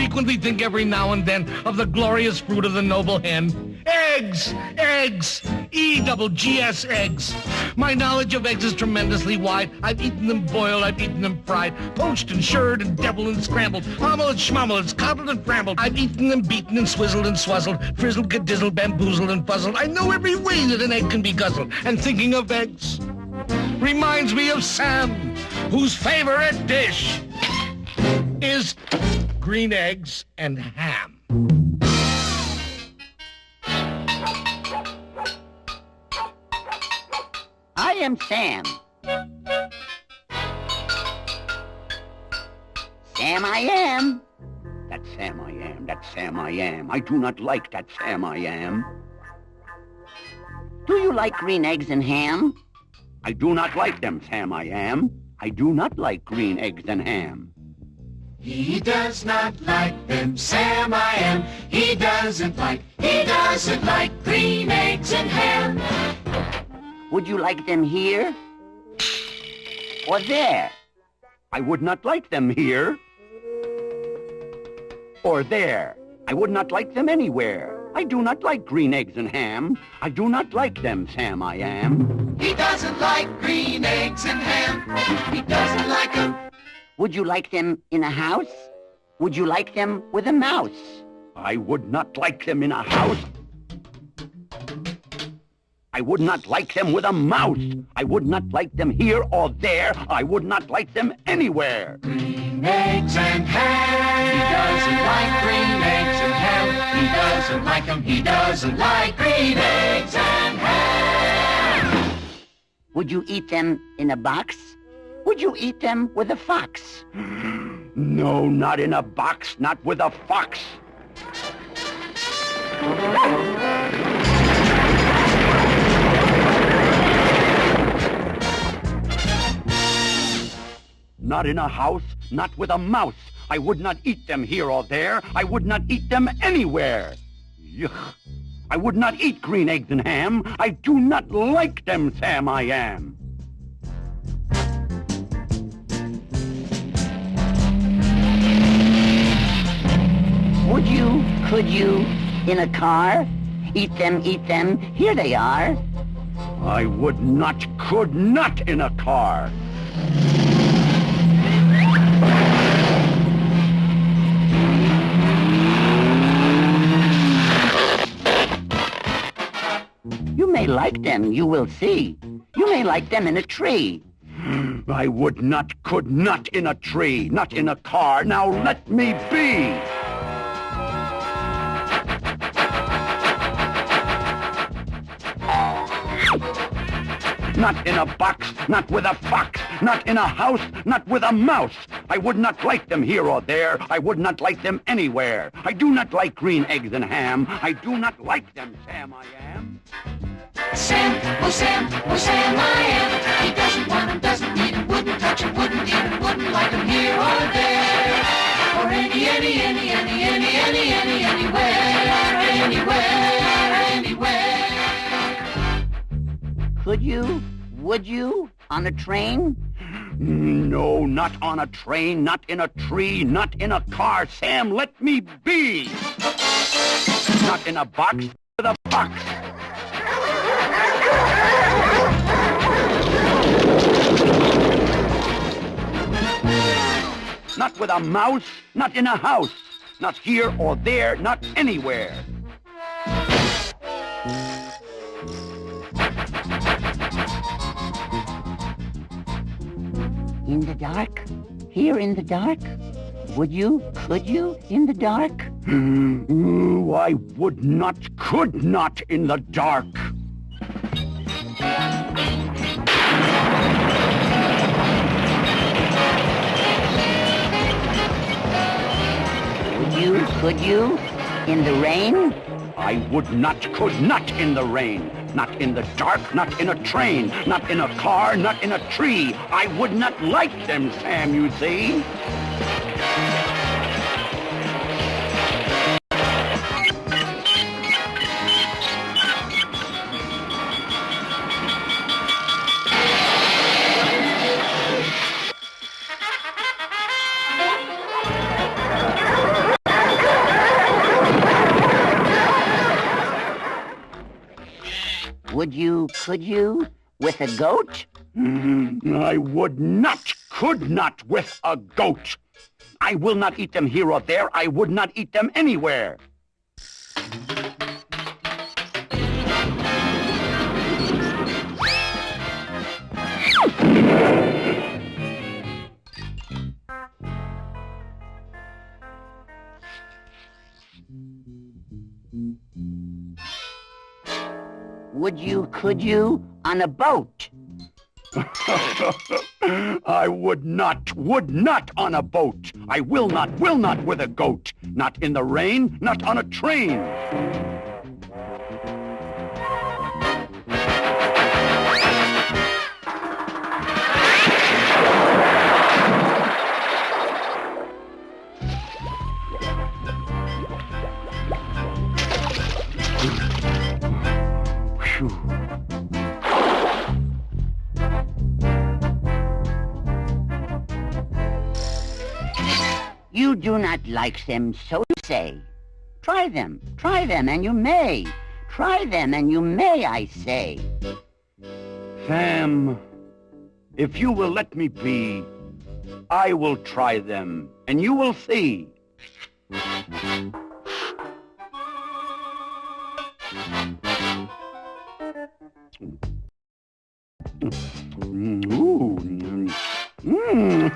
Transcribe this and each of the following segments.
frequently think every now and then of the glorious fruit of the noble hen. Eggs! Eggs! E-double-G-S eggs. My knowledge of eggs is tremendously wide. I've eaten them boiled, I've eaten them fried, poached and shirred and deviled and scrambled, omelette, schmomelettes, cobbled and scrambled. I've eaten them beaten and swizzled and swazzled, frizzled, gedizzled, bamboozled and fuzzled. I know every way that an egg can be guzzled. And thinking of eggs reminds me of Sam, whose favorite dish is green eggs and ham. I am Sam. Sam I am. That's Sam I am. That's Sam I am. I do not like that Sam I am. Do you like green eggs and ham? I do not like them, Sam I am. I do not like green eggs and ham. He does not like them, Sam I am. He doesn't like green eggs and ham. Would you like them here or there? I would not like them here or there. I would not like them anywhere. I do not like green eggs and ham. I do not like them, Sam I am. He doesn't like green eggs and ham. He doesn't like them. Would you like them in a house? Would you like them with a mouse? I would not like them in a house. I would not like them with a mouse. I would not like them here or there. I would not like them anywhere. Green eggs and ham. He doesn't like green eggs and ham. He doesn't like them. He doesn't like green eggs and ham. Would you eat them in a box? Would you eat them with a fox? No, not in a box, not with a fox. Not in a house, not with a mouse. I would not eat them here or there. I would not eat them anywhere. Yuck. I would not eat green eggs and ham. I do not like them, Sam I am. Would you, could you, in a car? Eat them, here they are. I would not, could not in a car. You may like them, you will see. You may like them in a tree. I would not, could not in a tree, not in a car. Now let me be. Not in a box, not with a fox, not in a house, not with a mouse. I would not like them here or there. I would not like them anywhere. I do not like green eggs and ham. I do not like them, Sam I am. Sam, oh Sam, oh Sam I am. He doesn't want him, doesn't need him, wouldn't touch him, wouldn't eat him, wouldn't like him here or there. Or anywhere. Could you, would you, on a train? No, not on a train, not in a tree, not in a car. Sam, let me be. Not in a box with a fox. Not with a mouse, not in a house, not here or there, not anywhere. In the dark? Here in the dark? Would you, could you, in the dark? I would not, could not in the dark. Would you, could you, in the rain? I would not, could not in the rain. Not in the dark, not in a train, not in a car, not in a tree. I would not like them, Sam, you see. Would you, could you, with a goat? I would not, could not with a goat. I will not eat them here or there. I would not eat them anywhere. Would you, could you, on a boat? I would not on a boat. I will not with a goat. Not in the rain, not on a train. You do not like them, so you say. Try them, and you may. Try them, and you may, I say. Sam, if you will let me be, I will try them, and you will see. Ooh.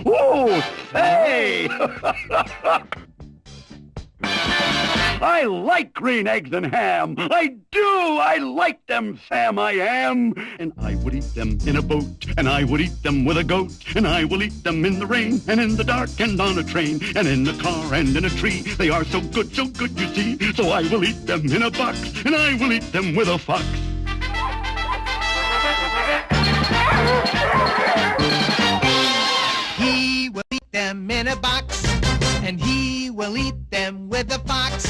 Oh, say! I like green eggs and ham. I do. I like them, Sam, I am. And I would eat them in a boat, and I would eat them with a goat, and I will eat them in the rain, and in the dark, and on a train, and in a car, and in a tree. They are so good, you see. So I will eat them in a box, and I will eat them with a fox. He will eat them in a box, and he will eat them with a fox.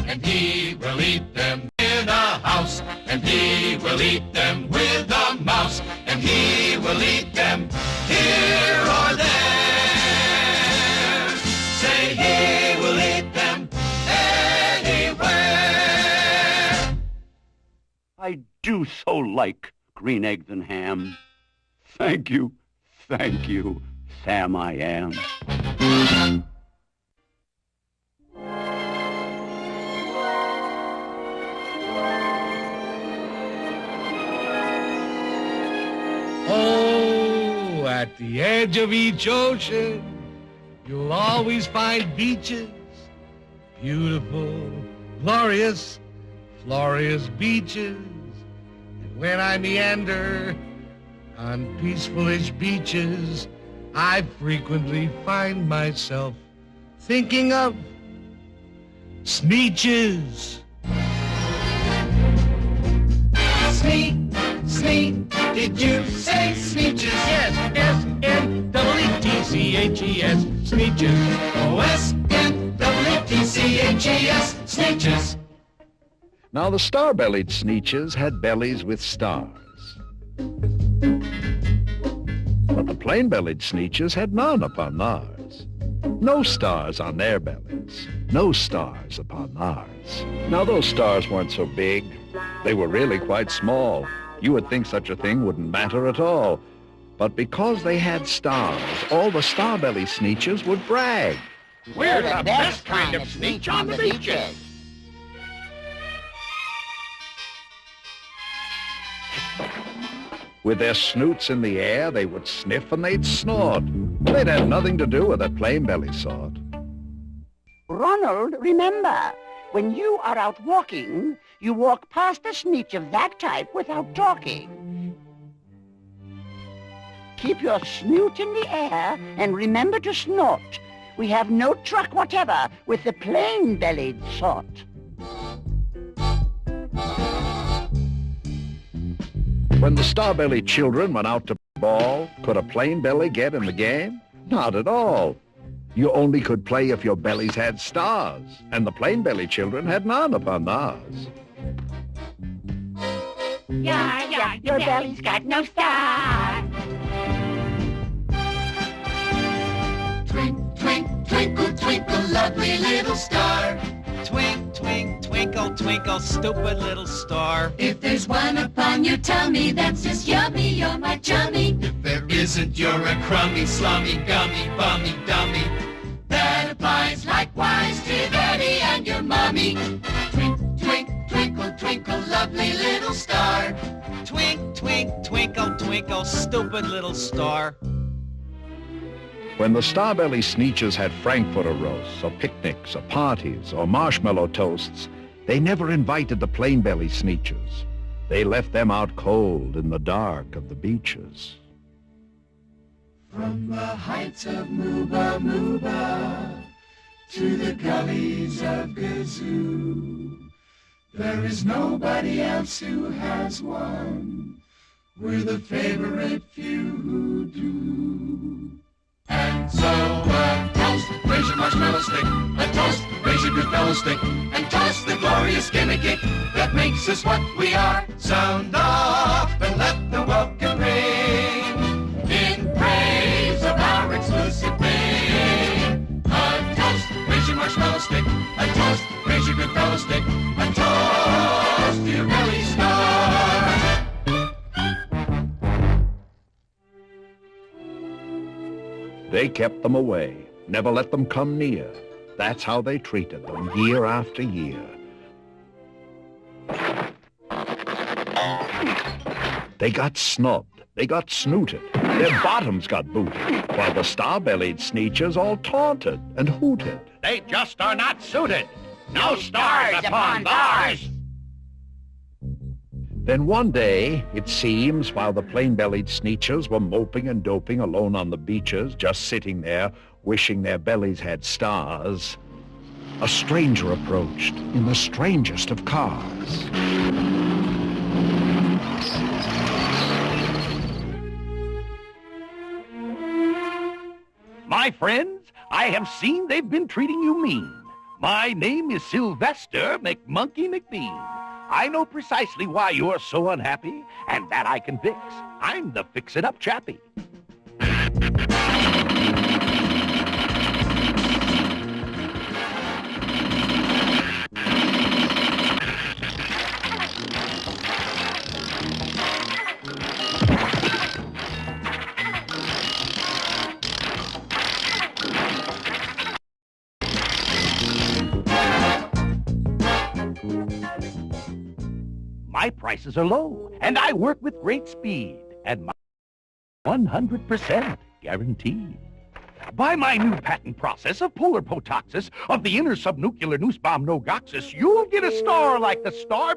And he will eat them in a house, and he will eat them with a mouse, and he will eat them here or there. Say he will eat them anywhere. I do so like green eggs and ham. Thank you, Sam, I am. Oh, at the edge of each ocean, you'll always find beaches. Beautiful, glorious, beaches. And when I meander on peaceful-ish beaches, I frequently find myself thinking of Sneetches. Sneak, did you say Sneetches? Yes, S-N-E-E-T-C-H-E-S, Sneetches. O-S-N-E-E-T-C-H-E-S, Sneetches. Now the star-bellied Sneetches had bellies with stars. But the plain-bellied Sneetches had none upon theirs. No stars on their bellies, no stars upon theirs. Now those stars weren't so big. They were really quite small. You would think such a thing wouldn't matter at all. But because they had stars, all the star-belly Sneetches would brag. We're the best kind of sneetch on the beaches. With their snoots in the air, they would sniff and they'd snort. They'd have nothing to do with the plain-belly sort. Ronald, remember, when you are out walking, you walk past a sneetch of that type without talking. Keep your snoot in the air and remember to snort. We have no truck whatever with the plain-bellied sort. When the star-bellied children went out to ball, could a plain belly get in the game? Not at all. You only could play if your bellies had stars, and the plain-bellied children had none upon theirs. Yeah, your belly's got no star. Twinkle, twinkle, twinkle, lovely little star. Twink, twink, twinkle, twinkle, stupid little star. If there's one upon your tummy that's just yummy, you're my chummy. If there isn't, you're a crummy, slummy, gummy, bummy, dummy. That applies likewise to Daddy and your mommy. Twink, twink, twinkle, twinkle, lovely little star. Twink, twink, twinkle, twinkle, stupid little star. When the Starbelly Sneetches had Frankfurter roasts, or picnics, or parties, or marshmallow toasts, they never invited the Plain-Belly Sneetches. They left them out cold in the dark of the beaches. From the heights of Mooba Mooba to the gullies of Gazoo, there is nobody else who has one. We're the favorite few who do. And so a toast, raise your marshmallow stick. A toast, raise your good fellow stick. And toss the glorious gimmick that makes us what we are. Sound off and let the welcome ring in praise of our exclusive thing. A toast, raise your marshmallow stick. A toast, raise your good fellow stick. A toast to your belly star. They kept them away, never let them come near. That's how they treated them year after year. They got snubbed, they got snooted, their bottoms got booted, while the star-bellied Sneetches all taunted and hooted. They just are not suited. No stars upon theirs. Then one day, it seems, while the plain-bellied Sneetches were moping and doping alone on the beaches, just sitting there, wishing their bellies had stars, a stranger approached in the strangest of cars. My friends, I have seen they've been treating you mean. My name is Sylvester McMonkey McBean. I know precisely why you're so unhappy, and that I can fix. I'm the fix-it-up chappie. My prices are low, and I work with great speed, and my 100% guaranteed. By my new patent process of polar potoxis of the inner subnuclear noosebomb nogoxis, you'll get a star like the star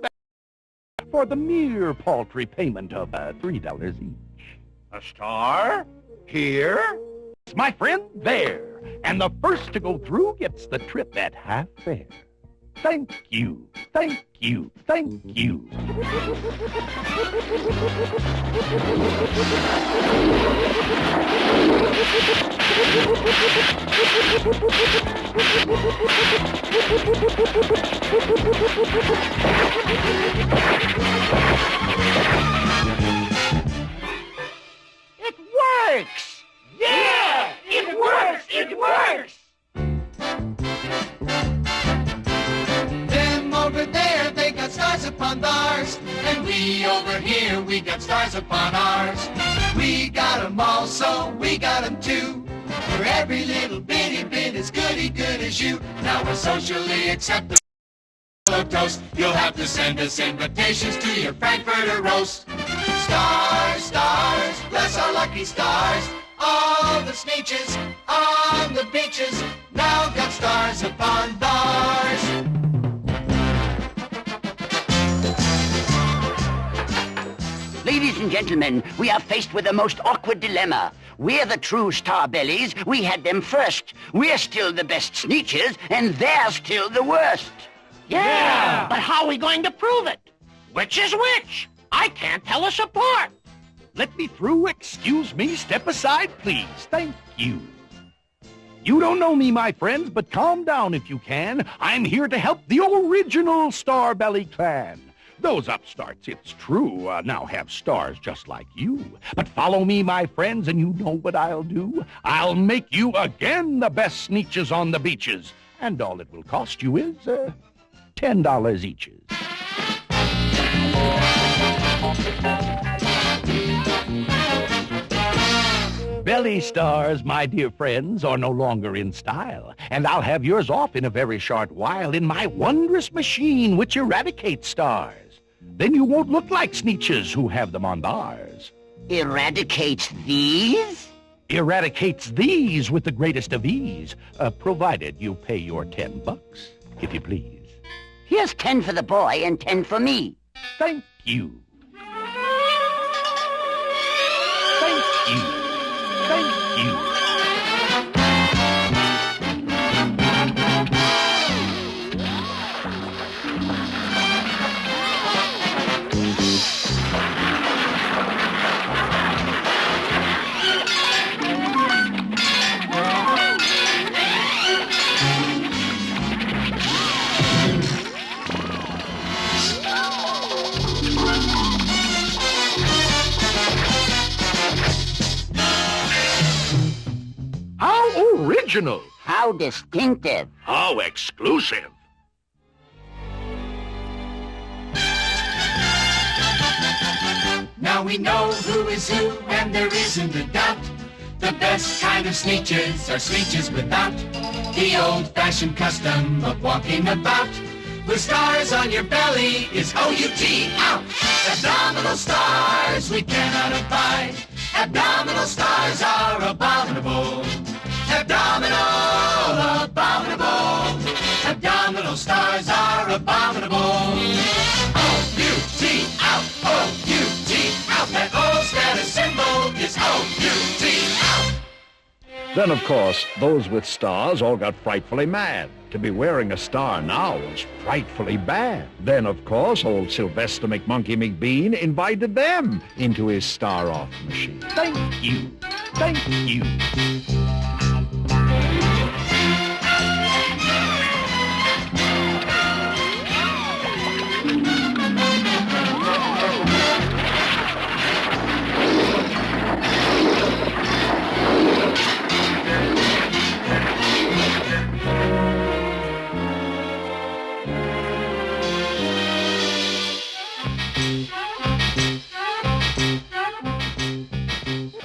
for the mere paltry payment of $3 each. A star? Here? My friend, there. And the first to go through gets the trip at half fare. Thank you, thank you, thank you. It works! Yeah! It works! It works! Them over there, they got stars upon theirs. And we over here, we got stars upon ours. We got 'em all, so we got 'em too. For every little bitty bit as goody good as you. Now we're socially acceptable toast. You'll have to send us invitations to your Frankfurter roast. Stars, stars, bless our lucky stars. All the Sneetches on the beaches now got stars upon theirs. Ladies and gentlemen, we are faced with a most awkward dilemma. We're the true Starbellies. We had them first. We're still the best Sneetches, and they're still the worst. Yeah, but how are we going to prove it? Which is which? I can't tell us apart. Let me through. Excuse me. Step aside, please. Thank you. You don't know me, my friends, but calm down if you can. I'm here to help the original Starbelly clan. Those upstarts, it's true, now have stars just like you. But follow me, my friends, and you know what I'll do? I'll make you again the best Sneetches on the beaches. And all it will cost you is $10 each. Belly stars, my dear friends, are no longer in style, and I'll have yours off in a very short while in my wondrous machine which eradicates stars. Then you won't look like Sneetches who have them on bars. Eradicates these? Eradicates these with the greatest of ease, provided you pay your $10, if you please. Here's 10 for the boy and 10 for me. Thank you. Thank you. Thank you. How original! How distinctive. How exclusive! Now we know who is who, and there isn't a doubt. The best kind of Sneetches are Sneetches without the old-fashioned custom of walking about. With stars on your belly is O-U-T, out. Abdominal stars we cannot abide. Abdominal stars are abominable. Abdominal, abominable. Abdominal stars are abominable. O-U-T, out. O-U-T, out. That old status symbol is O-U-T, out. Then, of course, those with stars all got frightfully mad. To be wearing a star now was frightfully bad. Then, of course, old Sylvester McMonkey McBean invited them into his star-off machine. Thank you. Thank you.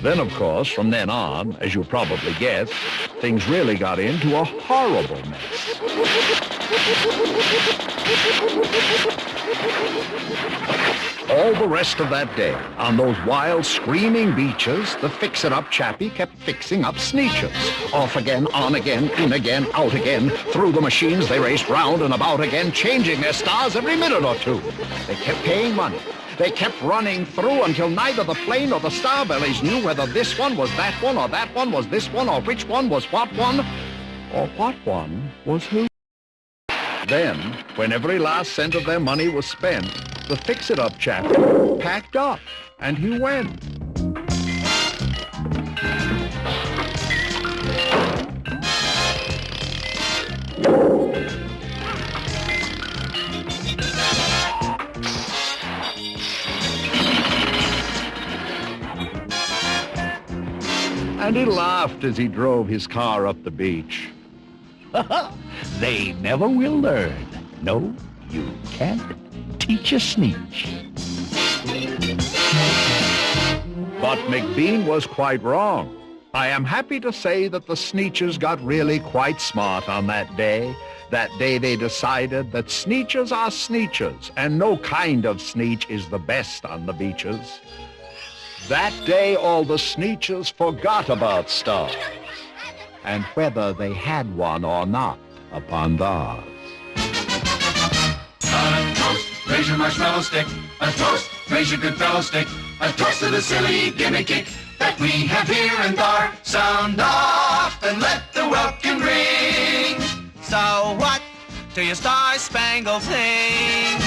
Then, of course, from then on, as you'll probably guess, things really got into a horrible mess. All the rest of that day, on those wild, screaming beaches, the fix-it-up chappie kept fixing up Sneetches. Off again, on again, in again, out again. Through the machines, they raced round and about again, changing their stars every minute or two. They kept paying money. They kept running through until neither the plane or the Starbellies knew whether this one was that one, or that one was this one, or which one was what one, or what one was who. Then, when every last cent of their money was spent, the fix-it-up chap packed up, and he went. And he laughed as he drove his car up the beach. They never will learn. No, you can't teach a Sneetch. But McBean was quite wrong. I am happy to say that the Sneetches got really quite smart on that day. That day they decided that Sneetches are Sneetches, and no kind of Sneetch is the best on the beaches. That day all the Sneetches forgot about stars, and whether they had one or not upon theirs. A toast, raise your marshmallow stick. A toast, raise your good fellow stick. A toast to the silly gimmicky that we have here and there. Sound off and let the welkin ring. So what do your star-spangled sing?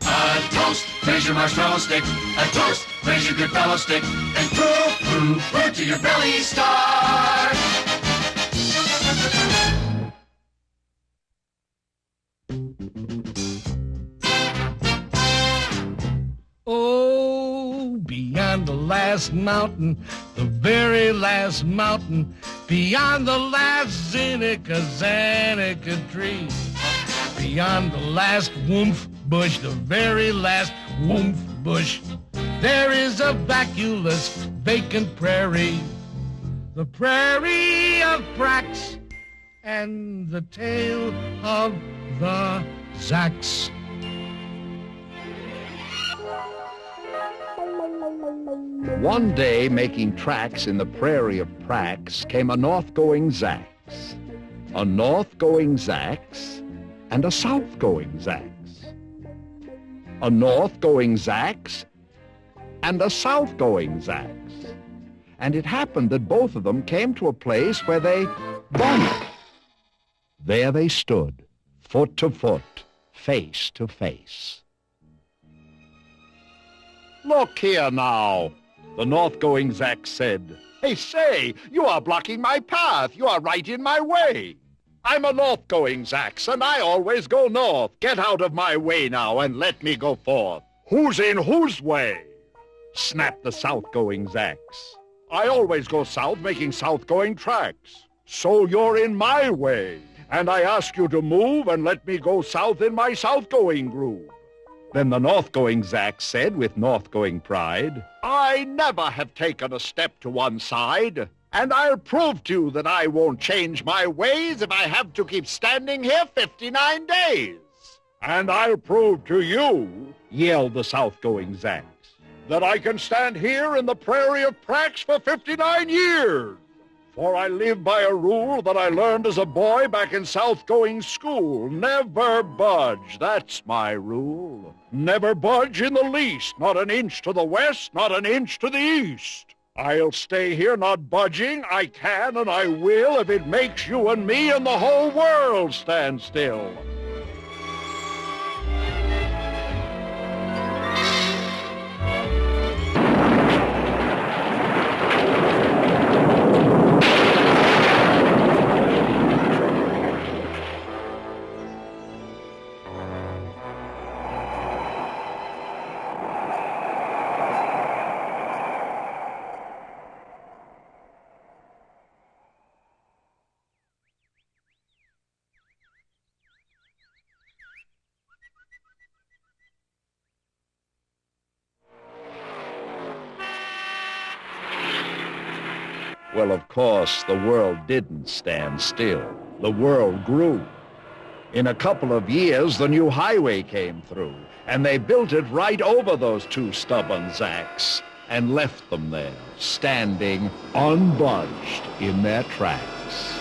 A toast, raise your marshmallow stick. A toast, raise your good fellow stick. And prove, prove, prove to your belly star. Oh, beyond the last mountain, the very last mountain, Beyond the last Zanica tree. Beyond the last woomph bush, the very last woomph bush, there is a vacuous, vacant prairie. The prairie of Prax and the tale of the Zacks. One day, making tracks in the prairie of Prax, came a north-going Zax. A north-going Zax and a south-going Zax. A north-going Zax and a south-going Zax. And it happened that both of them came to a place where they bumped. There they stood, foot to foot, face to face. "Look here now," the north-going Zax said. "Hey, say, you are blocking my path. You are right in my way. I'm a north-going Zax, and I always go north. Get out of my way now and let me go forth." "Who's in whose way?" snapped the south-going Zax. "I always go south making south-going tracks. So you're in my way, and I ask you to move and let me go south in my south-going groove." Then the north-going Zax said with north-going pride, "I never have taken a step to one side, and I'll prove to you that I won't change my ways if I have to keep standing here 59 days. "And I'll prove to you," yelled the south-going Zax, "that I can stand here in the prairie of Prax for 59 years. For I live by a rule that I learned as a boy back in south-going school. Never budge, that's my rule. Never budge in the least, not an inch to the west, not an inch to the east. I'll stay here not budging, I can and I will, if it makes you and me and the whole world stand still." Well, of course, the world didn't stand still. The world grew. In a couple of years, the new highway came through, and they built it right over those two stubborn Zax and left them there, standing unbudged in their tracks.